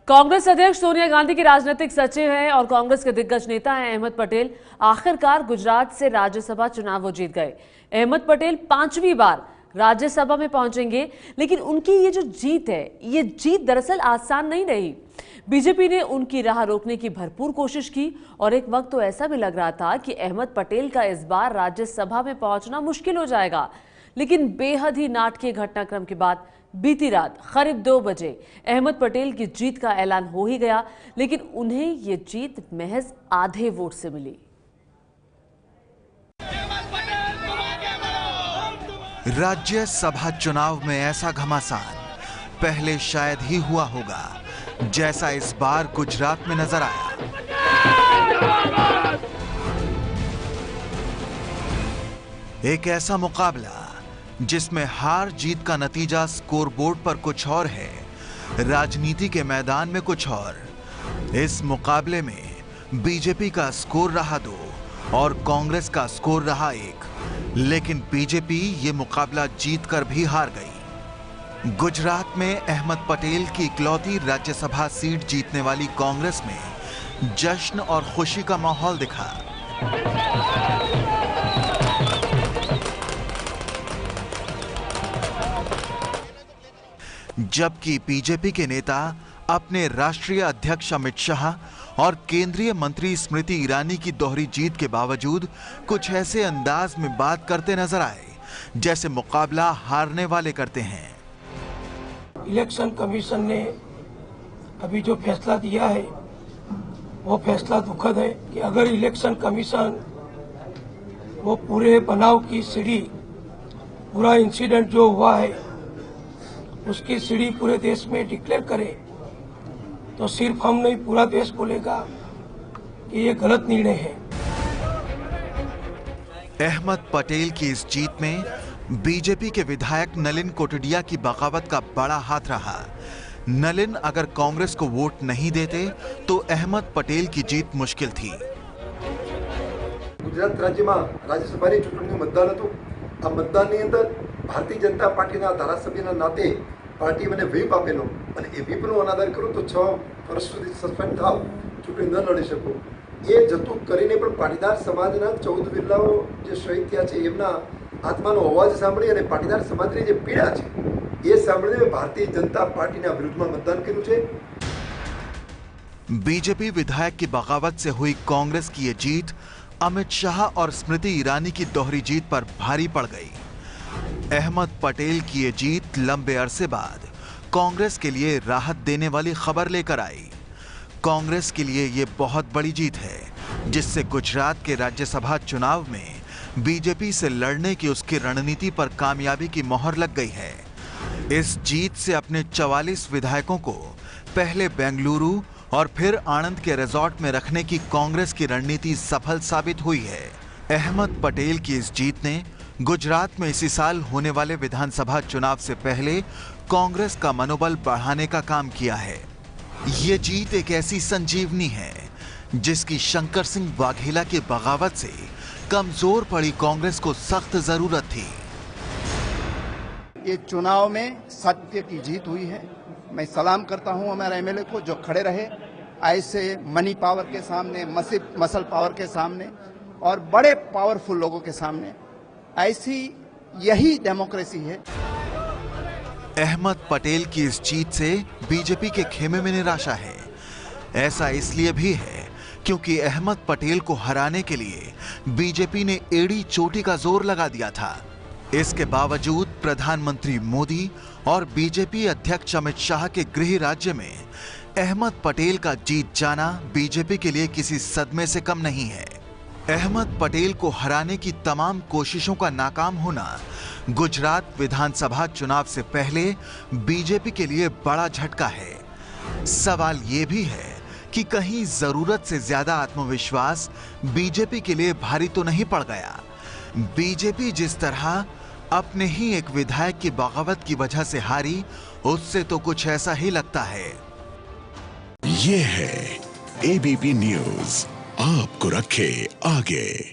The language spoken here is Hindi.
कांग्रेस अध्यक्ष सोनिया गांधी के राजनीतिक सचिव हैं और कांग्रेस के दिग्गज नेता हैं अहमद पटेल। आखिरकार गुजरात से राज्यसभा चुनाव वो जीत गए। अहमद पटेल 5वीं बार राज्यसभा में पहुंचेंगे, लेकिन उनकी ये जो जीत है, ये जीत दरअसल आसान नहीं रही। बीजेपी ने उनकी राह रोकने की भरपूर कोशिश की और एक वक्त तो ऐसा भी लग रहा था कि अहमद पटेल का इस बार राज्यसभा में पहुंचना मुश्किल हो जाएगा। लेकिन बेहद ही नाटकीय घटनाक्रम के बाद बीती रात करीब 2 बजे अहमद पटेल की जीत का ऐलान हो ही गया, लेकिन उन्हें ये जीत महज आधे वोट से मिली। राज्यसभा चुनाव में ऐसा घमासान पहले शायद ही हुआ होगा जैसा इस बार गुजरात में नजर आया। एक ऐसा मुकाबला जिसमें हार जीत का नतीजा स्कोर बोर्ड पर कुछ और है, राजनीति के मैदान में कुछ और। इस मुकाबले में बीजेपी का स्कोर रहा 2 और कांग्रेस का स्कोर रहा 1, लेकिन बीजेपी ये मुकाबला जीतकर भी हार गई। गुजरात में अहमद पटेल की इकलौती राज्यसभा सीट जीतने वाली कांग्रेस में जश्न और खुशी का माहौल दिखा। जबकि बीजेपी के नेता अपने राष्ट्रीय अध्यक्ष अमित शाह और केंद्रीय मंत्री स्मृति ईरानी की दोहरी जीत के बावजूद कुछ ऐसे अंदाज में बात करते नजर आए जैसे मुकाबला हारने वाले करते हैं। इलेक्शन कमीशन ने अभी जो फैसला दिया है वो फैसला दुखद है कि अगर इलेक्शन कमीशन वो पूरे बनाव की सीढ़ी, पूरा इंसिडेंट जो हुआ है उसकी सीढ़ी पूरे देश में डिक्लेयर करे तो सिर्फ हम नहीं, पूरा देश बोलेगा कि ये गलत निर्णय है। अहमद पटेल की इस जीत में बीजेपी के विधायक नलिन कोटडिया की बगावत का बड़ा हाथ रहा। नलिन अगर कांग्रेस को वोट नहीं देते तो अहमद पटेल की जीत मुश्किल थी। गुजरात राज्य में राज्यसभा चूंटणी मतदान हतुं। आ मतदाननी अंदर भारतीय जनता पार्टीना धारासभ्यना नाते पार्टी मैंने व्हीप आपेलो અને એ વ્હીપનો અનાદર કરું તો 6 વર્ષ સુધી સસ્પેન્ડ થાવ, ચૂંટણી ન લડી શકું। એ જતું કરીને પણ પાટીદાર સમાજના 14 વીરલાઓ જે શહીદ થયા છે એમના આત્માનો અવાજ સાંભળી અને પાટીદાર સમાજની જે પીડા છે એ સાંભળીને ભારતીય जनता પાર્ટીના વિરુદ્ધમાં मतदान કર્યું છે। बीजेपी विधायक की बगावत से हुई कांग्रेस की ये जीत अमित शाह और स्मृति ईरानी की दोहरी जीत पर भारी पड़ गई। अहमद पटेल की ये जीत लंबे अरसे बाद कांग्रेस के लिए राहत देने वाली खबर लेकर आई। कांग्रेस के लिए ये बहुत बड़ी जीत है जिससे गुजरात के राज्यसभा चुनाव में बीजेपी से लड़ने की उसकी रणनीति पर कामयाबी की मोहर लग गई है। इस जीत से अपने 44 विधायकों को पहले बेंगलुरु और फिर आनंद के रिजॉर्ट में रखने की कांग्रेस की रणनीति सफल साबित हुई है। अहमद पटेल की इस जीत ने गुजरात में इसी साल होने वाले विधानसभा चुनाव से पहले कांग्रेस का मनोबल बढ़ाने का काम किया है। ये जीत एक ऐसी संजीवनी है जिसकी शंकर सिंह वाघेला की बगावत से कमजोर पड़ी कांग्रेस को सख्त जरूरत थी। ये चुनाव में सत्य की जीत हुई है। मैं सलाम करता हूं हमारे एमएलए को जो खड़े रहे ऐसे मनी पावर के सामने, मसल पावर के सामने और बड़े पावरफुल लोगों के सामने। ऐसी यही डेमोक्रेसी है। अहमद पटेल की इस जीत से बीजेपी के खेमे में निराशा है। ऐसा इसलिए भी है क्योंकि अहमद पटेल को हराने के लिए बीजेपी ने एड़ी चोटी का जोर लगा दिया था। इसके बावजूद प्रधानमंत्री मोदी और बीजेपी अध्यक्ष अमित शाह के गृह राज्य में अहमद पटेल का जीत जाना बीजेपी के लिए किसी सदमे से कम नहीं है। अहमद पटेल को हराने की तमाम कोशिशों का नाकाम होना गुजरात विधानसभा चुनाव से पहले बीजेपी के लिए बड़ा झटका है। सवाल यह भी है कि कहीं जरूरत से ज्यादा आत्मविश्वास बीजेपी के लिए भारी तो नहीं पड़ गया। बीजेपी जिस तरह अपने ही एक विधायक की बगावत की वजह से हारी, उससे तो कुछ ऐसा ही लगता है। ये है एबीपी न्यूज, आपको रखे आगे।